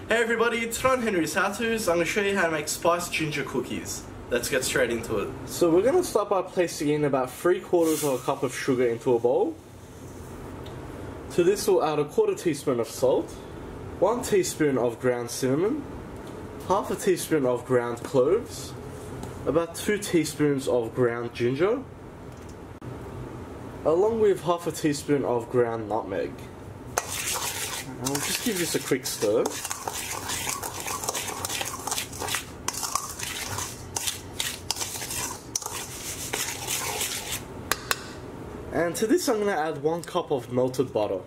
Hey everybody, it's Ron Henry's HowTos. I'm going to show you how to make spiced ginger cookies. Let's get straight into it. So we're going to start by placing in about 3/4 of a cup of sugar into a bowl. To this we'll add a 1/4 teaspoon of salt, 1 teaspoon of ground cinnamon, 1/2 teaspoon of ground cloves, about 2 teaspoons of ground ginger, along with 1/2 teaspoon of ground nutmeg. And I'll just give this a quick stir. And to this I'm going to add 1 cup of melted butter.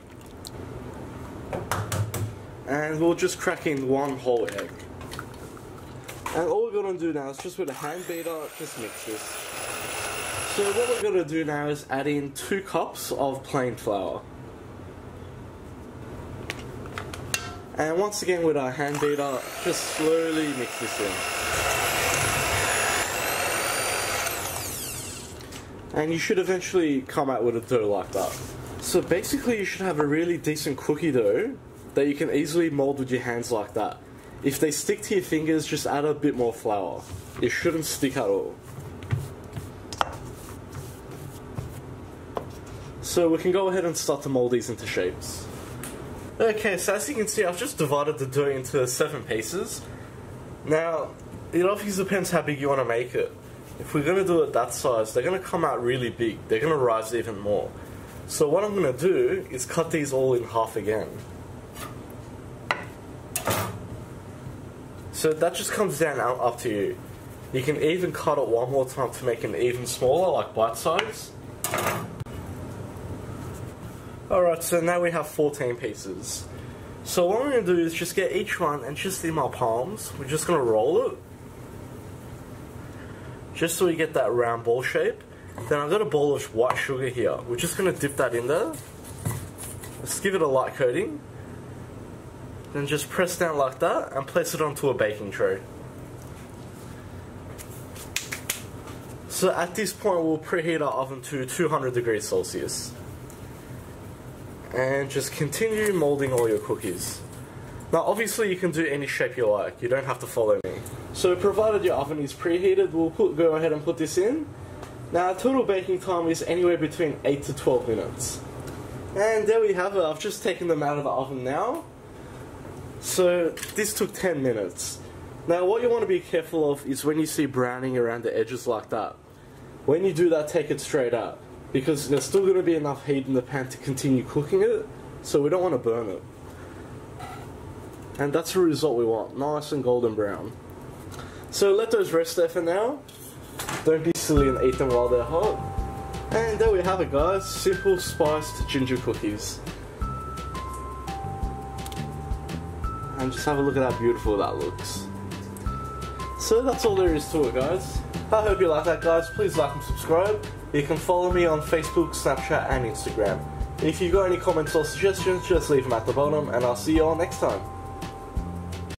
And we'll just crack in 1 whole egg. And all we're going to do now is just with a hand beater, just mix this. So what we're going to do now is add in 2 cups of plain flour. And once again with our hand beater, just slowly mix this in. And you should eventually come out with a dough like that. So basically you should have a really decent cookie dough that you can easily mold with your hands like that. If they stick to your fingers, just add a bit more flour. It shouldn't stick at all. So we can go ahead and start to mold these into shapes. Okay, so as you can see, I've just divided the dough into 7 pieces. Now, it obviously depends how big you want to make it. If we're going to do it that size, they're going to come out really big. They're going to rise even more. So what I'm going to do is cut these all in half again. So that just comes down up to you. You can even cut it one more time to make it even smaller, like bite size. Alright, so now we have 14 pieces. So what I'm going to do is just get each one and just in my palms, we're just going to roll it. Just so we get that round ball shape. Then I've got a bowl of white sugar here. We're just going to dip that in there. Let's give it a light coating. Then just press down like that and place it onto a baking tray. So at this point we'll preheat our oven to 200 degrees Celsius. And just continue molding all your cookies. Now obviously you can do any shape you like, you don't have to follow me. So provided your oven is preheated, we'll go ahead and put this in. Now total baking time is anywhere between 8 to 12 minutes. And there we have it, I've just taken them out of the oven now. So this took 10 minutes. Now what you want to be careful of is when you see browning around the edges like that. When you do that, take it straight out, because there's still going to be enough heat in the pan to continue cooking it, so we don't want to burn it. And that's the result we want, nice and golden brown. So let those rest there for now. Don't be silly and eat them while they're hot. And there we have it guys, simple spiced ginger cookies. And just have a look at how beautiful that looks. So that's all there is to it guys. I hope you like that guys, please like and subscribe. You can follow me on Facebook, Snapchat and Instagram. If you've got any comments or suggestions, just leave them at the bottom and I'll see you all next time.